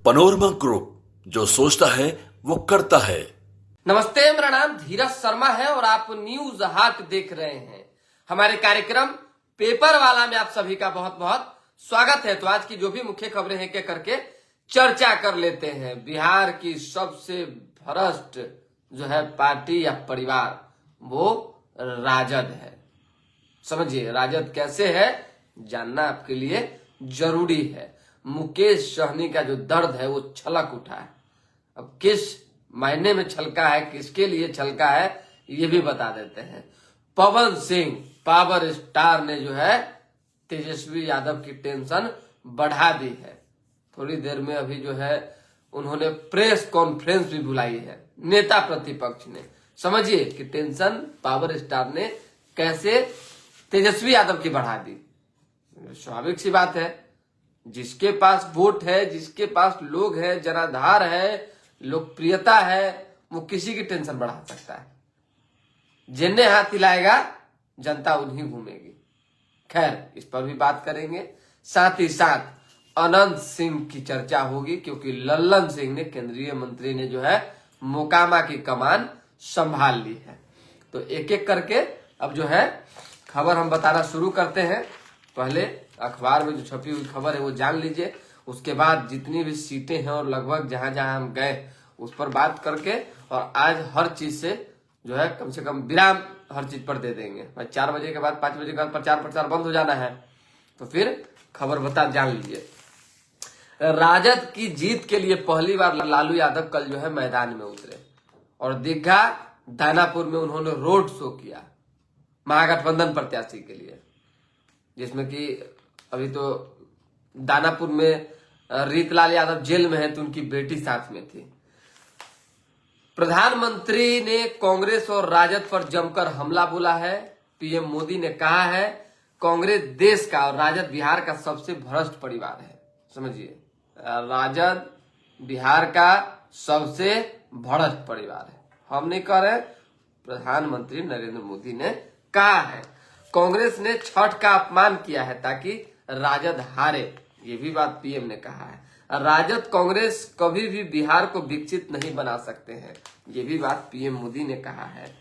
Panorama group, जो सोचता है वो करता है। नमस्ते, मेरा नाम धीरज शर्मा है और आप न्यूज हाट देख रहे हैं। हमारे कार्यक्रम पेपर वाला में आप सभी का बहुत बहुत स्वागत है। तो आज की जो भी मुख्य खबरें हैं के करके चर्चा कर लेते हैं। बिहार की सबसे भ्रष्ट जो है पार्टी या परिवार वो राजद है। समझिए राजद कैसे है जानना आपके लिए जरूरी है। मुकेश सहनी का जो दर्द है वो छलक उठा है। अब किस मायने में छलका है, किसके लिए छलका है, ये भी बता देते हैं। पवन सिंह पावर स्टार ने जो है तेजस्वी यादव की टेंशन बढ़ा दी है। थोड़ी देर में अभी जो है उन्होंने प्रेस कॉन्फ्रेंस भी बुलाई है नेता प्रतिपक्ष ने। समझिए कि टेंशन पावर स्टार ने कैसे तेजस्वी यादव की बढ़ा दी। स्वाभाविक सी बात है, जिसके पास वोट है, जिसके पास लोग है, जनाधार है, लोकप्रियता है, वो किसी की टेंशन बढ़ा सकता है। जिन्हें हाथ हिलाएगा जनता उन्हीं घूमेगी। खैर, इस पर भी बात करेंगे। साथ ही साथ अनंत सिंह की चर्चा होगी, क्योंकि लल्लन सिंह ने, केंद्रीय मंत्री ने जो है मोकामा की कमान संभाल ली है। तो एक एक करके अब जो है खबर हम बताना शुरू करते हैं। पहले अखबार में जो छपी हुई खबर है वो जान लीजिए, उसके बाद जितनी भी सीटें हैं और लगभग जहां जहां हम गए उस पर बात करके, और आज हर चीज से जो है कम से कम विराम हर चीज पर दे देंगे। 4 बजे के बाद 5 बजे के बाद प्रचार प्रचार बंद हो जाना है। तो फिर खबर बता जान लीजिए। राजद की जीत के लिए पहली बार लालू यादव कल जो है मैदान में उतरे और दीघा दानापुर में उन्होंने रोड शो किया महागठबंधन प्रत्याशी के लिए, जिसमें कि अभी तो दानापुर में रीतलाल यादव जेल में है तो उनकी बेटी साथ में थी। प्रधानमंत्री ने कांग्रेस और राजद पर जमकर हमला बोला है। पीएम मोदी ने कहा है कांग्रेस देश का और राजद बिहार का सबसे भ्रष्ट परिवार है। समझिए, राजद बिहार का सबसे भ्रष्ट परिवार है। हम नहीं कह रहे, प्रधानमंत्री नरेंद्र मोदी ने कहा है। कांग्रेस ने छठ का अपमान किया है ताकि राजद हारे, ये भी बात पीएम ने कहा है। राजद कांग्रेस कभी भी बिहार को विकसित नहीं बना सकते हैं, ये भी बात पीएम मोदी ने कहा है।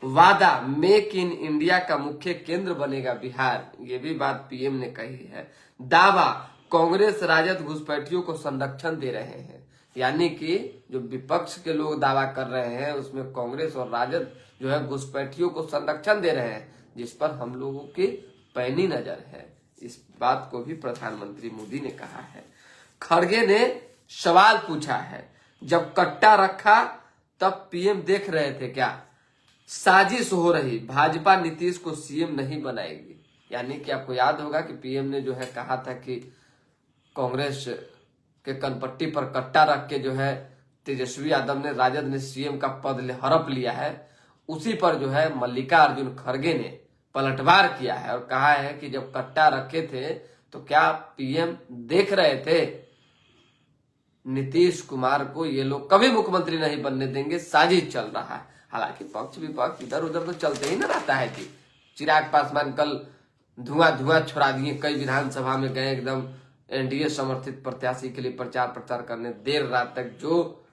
वादा मेक इन इंडिया का मुख्य केंद्र बनेगा बिहार, ये भी बात पीएम ने कही है। दावा कांग्रेस राजद घुसपैठियों को संरक्षण दे रहे हैं, यानी कि जो विपक्ष के लोग दावा कर रहे हैं उसमें कांग्रेस और राजद जो है घुसपैठियों को संरक्षण दे रहे हैं, जिस पर हम लोगों की पैनी नजर है। इस बात को भी प्रधानमंत्री मोदी ने कहा है। खड़गे ने सवाल पूछा है, जब कट्टा रखा तब पीएम देख रहे थे क्या? साजिश हो रही, भाजपा नीतीश को सीएम नहीं बनाएगी। यानी कि आपको याद होगा कि पीएम ने जो है कहा था कि कांग्रेस के कनपट्टी पर कट्टा रख के जो है तेजस्वी यादव ने, राजद ने सीएम का पद हड़प लिया है। उसी पर जो है मल्लिकार्जुन खड़गे ने पलटवार किया है और कहा है कि जब कट्टा रखे थे तो क्या पीएम देख रहे थे? नीतीश कुमार को ये लोग कभी मुख्यमंत्री नहीं बनने देंगे, साजिश चल रहा है। हालांकि पक्ष विपक्ष इधर उधर तो चलते ही ना रहता है जी। चिराग पासवान कल धुआं छोड़ा दिए, कई विधानसभा में गए, एकदम एनडीए समर्थित प्रत्याशी के लिए प्रचार प्रचार करने। देर रात तक जो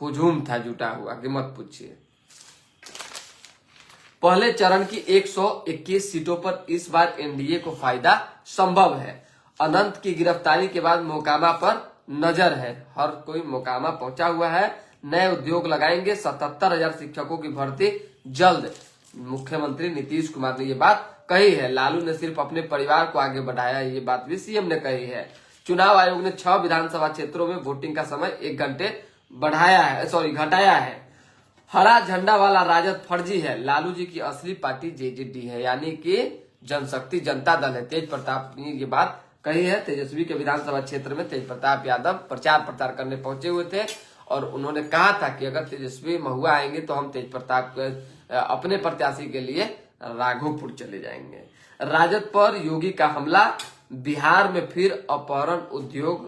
हुजूम था जुटा हुआ कि मत पूछिए। पहले चरण की 121 सीटों पर इस बार एनडीए को फायदा संभव है। अनंत की गिरफ्तारी के बाद मोकामा पर नजर है। हर कोई मोकामा पहुंचा हुआ है। नए उद्योग लगाएंगे। 77,000 शिक्षकों की भर्ती जल्द। मुख्यमंत्री नीतीश कुमार ने ये बात कही है। लालू ने सिर्फ अपने परिवार को आगे बढ़ाया, ये बात भी सीएम ने कही है। चुनाव आयोग ने 6 विधानसभा क्षेत्रों में वोटिंग का समय 1 घंटे घटाया है। हरा झंडा वाला राजद फर्जी है। लालू जी की असली पार्टी जेजेडी है, यानी कि जनशक्ति जनता दल है। तेज प्रताप ने ये बात कही है। तेजस्वी के विधानसभा क्षेत्र में तेज प्रताप यादव प्रचार प्रचार करने पहुंचे हुए थे और उन्होंने कहा था कि अगर तेजस्वी महुआ आएंगे तो हम तेज प्रताप अपने प्रत्याशी के लिए राघोपुर चले जाएंगे। राजद पर योगी का हमला, बिहार में फिर अपहरण उद्योग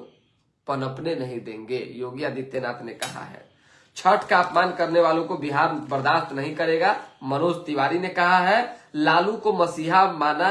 पनपने नहीं देंगे, योगी आदित्यनाथ ने कहा है। छठ का अपमान करने वालों को बिहार बर्दाश्त नहीं करेगा, मनोज तिवारी ने कहा है। लालू को मसीहा माना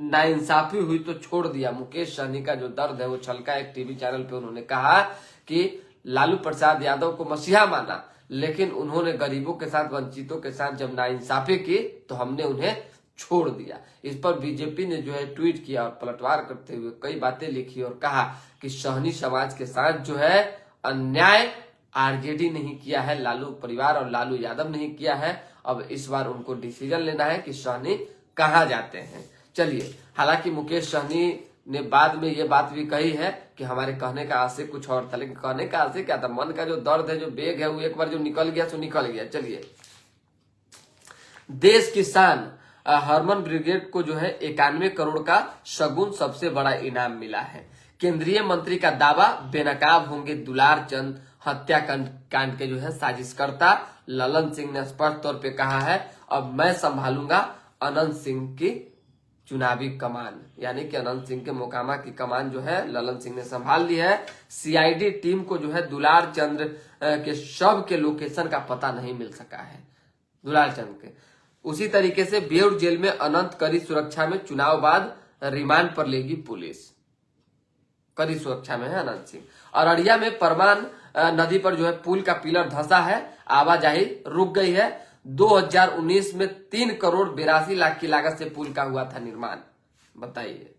नाइंसाफी हुई तो छोड़ दिया। मुकेश सहनी का जो दर्द है वो छलका एक टीवी चैनल पे उन्होंने कहा कि लालू प्रसाद यादव को मसीहा माना, लेकिन उन्होंने गरीबों के साथ, वंचितों के साथ जब नाइंसाफी की तो हमने उन्हें छोड़ दिया। इस पर बीजेपी ने जो है ट्वीट किया और पलटवार करते हुए कई बातें लिखी और कहा कि सहनी समाज के साथ जो है अन्याय आरजेडी नहीं किया है, लालू परिवार और लालू यादव नहीं किया है। अब इस बार उनको डिसीजन लेना है कि सहनी कहाँ जाते हैं। चलिए, हालांकि मुकेश सहनी ने बाद में ये बात भी कही है कि हमारे कहने का आशय कुछ और था, लेकिन कहने का आशय क्या था? मन का जो दर्द है, जो बेग है, वो एक बार जो निकल गया सो निकल गया। चलिए, देश की शान हरमन ब्रिगेड को जो है 91 करोड़ का शगुन सबसे बड़ा इनाम मिला है। केंद्रीय मंत्री का दावा, बेनकाब होंगे दुलार चंद हत्याकांड के जो है साजिशकर्ता। ललन सिंह ने स्पष्ट तौर पे कहा है, अब मैं संभालूंगा अनंत सिंह की चुनावी कमान, यानी कि अनंत सिंह के मोकामा की कमान जो है ललन सिंह ने संभाल ली है। सीआईडी टीम को जो है दुलार चंद्र के शव के लोकेशन का पता नहीं मिल सका है, दुलार चंद के। उसी तरीके से बेउर जेल में अनंत कड़ी सुरक्षा में, चुनाव बाद रिमांड पर लेगी पुलिस। कड़ी सुरक्षा में है अनंत सिंह। अररिया में परमान नदी पर जो है पुल का पिलर धंसा है, आवाजाही रुक गई है। 2019 में 3 करोड़ 82 लाख की लागत से पुल का हुआ था निर्माण। बताइए,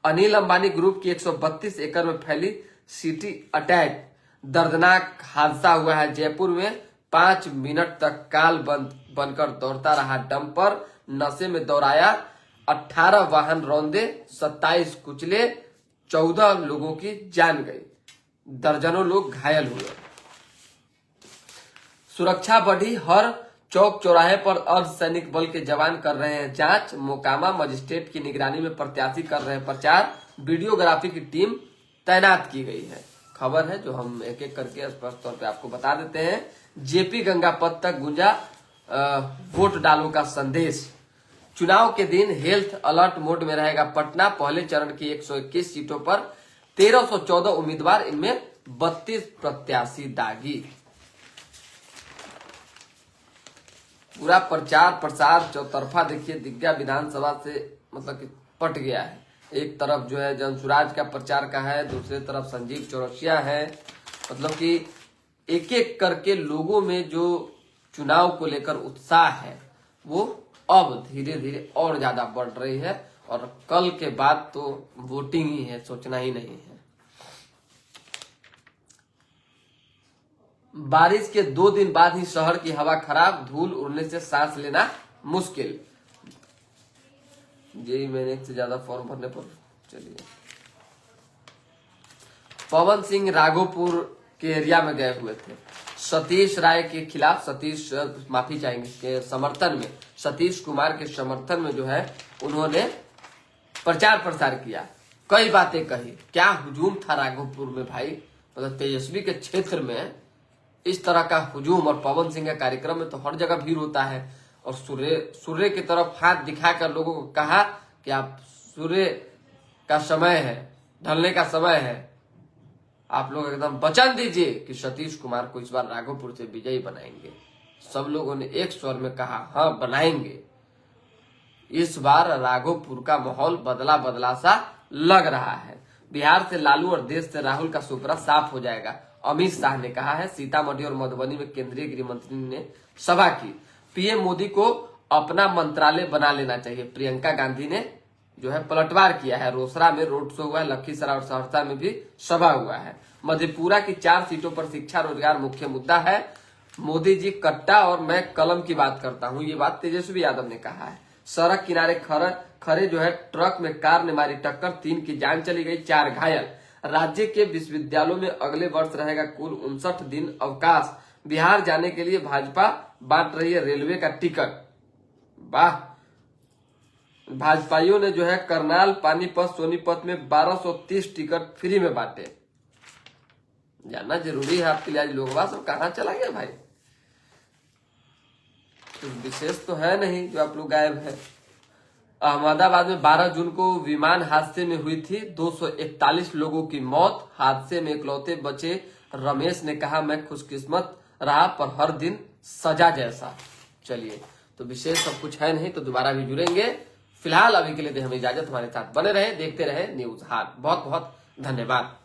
अनिल अंबानी ग्रुप की 132 एकड़ में फैली सिटी अटैक, दर्दनाक हादसा हुआ है जयपुर में। 5 मिनट तक काल बनकर दौड़ता रहा डंपर, नशे में दौड़ाया, 18 वाहन रौंदे, 27 कुचले, 14 लोगों की जान गई, दर्जनों लोग घायल हुए। सुरक्षा बढ़ी, हर चौक चौराहे पर अर्धसैनिक बल के जवान कर रहे हैं जांच। मोकामा मजिस्ट्रेट की निगरानी में प्रत्याशी कर रहे हैं प्रचार, वीडियोग्राफी की टीम तैनात की गई है। खबर है जो हम एक एक करके स्पष्ट तौर पे आपको बता देते हैं। जेपी गंगा पथ तक गूंजा वोट डालो का संदेश। चुनाव के दिन हेल्थ अलर्ट मोड में रहेगा पटना। पहले चरण की 121 सीटों पर 1314 उम्मीदवार, इनमें 32 प्रत्याशी दागी। पूरा प्रचार प्रसार चौतरफा देखिए, दिग्गा विधानसभा से मतलब कि पट गया है। एक तरफ जो है जनसुराज का प्रचार का है, दूसरी तरफ संजीव चौरसिया है। मतलब कि एक एक करके लोगों में जो चुनाव को लेकर उत्साह है वो अब धीरे धीरे और ज्यादा बढ़ रही है। और कल के बाद तो वोटिंग ही है, सोचना ही नहीं है। बारिश के 2 दिन बाद ही शहर की हवा खराब, धूल उड़ने से सांस लेना मुश्किल। जेई मैंने से ज्यादा फॉर्म भरने पर चलिए, पवन सिंह राघोपुर के एरिया में गए हुए थे। सतीश राय के खिलाफ, सतीश माफी चाहेंगे के समर्थन में, सतीश कुमार के समर्थन में जो है उन्होंने प्रचार प्रसार किया, कई बातें कही। क्या हुजूम था राघोपुर में भाई, मतलब तेजस्वी के क्षेत्र में इस तरह का हुजूम। और पवन सिंह के कार्यक्रम में तो हर जगह भीड़ होता है। और सूर्य की तरफ हाथ दिखाकर लोगों को कहा कि आप सूर्य का समय है, ढलने का समय है, आप लोग एकदम वचन दीजिए कि सतीश कुमार को इस बार राघोपुर से विजयी बनाएंगे। सब लोगों ने एक स्वर में कहा हाँ बनाएंगे। इस बार राघोपुर का माहौल बदला बदला सा लग रहा है। बिहार से लालू और देश से राहुल का सुपड़ा साफ हो जाएगा, अमित शाह ने कहा है। सीतामढ़ी और मधुबनी में केंद्रीय गृह मंत्री ने सभा की। पीएम मोदी को अपना मंत्रालय बना लेना चाहिए, प्रियंका गांधी ने जो है पलटवार किया है। रोसड़ा में रोड शो हुआ है, लखीसराय और सहरसा में भी सभा हुआ है। मधेपुरा की 4 सीटों पर शिक्षा रोजगार मुख्य मुद्दा है। मोदी जी कट्टा और मैं कलम की बात करता हूं, ये बात तेजस्वी यादव ने कहा है। सड़क किनारे खड़े जो है ट्रक में कार ने मारी टक्कर, 3 की जान चली गई, 4 घायल। राज्य के विश्वविद्यालयों में अगले वर्ष रहेगा कुल 59 दिन अवकाश। बिहार जाने के लिए भाजपा बांट रही है रेलवे का टिकट। वाह, भाजपाइयों ने जो है करनाल, पानीपत, सोनीपत में 1230 टिकट फ्री में बांटे। जानना जरूरी है आपके लिए। आज लोगवा सब कहां चला गया भाई, कुछ विशेष तो है नहीं जो आप लोग गायब है। अहमदाबाद में 12 जून को विमान हादसे में हुई थी 241 लोगों की मौत। हादसे में इकलौते बचे रमेश ने कहा मैं खुशकिस्मत रहा पर हर दिन सजा जैसा। चलिए, तो विशेष सब कुछ है नहीं, तो दोबारा भी जुड़ेंगे। फिलहाल अभी के लिए दे हमें इजाजत, हमारे साथ बने रहे, देखते रहे न्यूज हाट। बहुत बहुत धन्यवाद।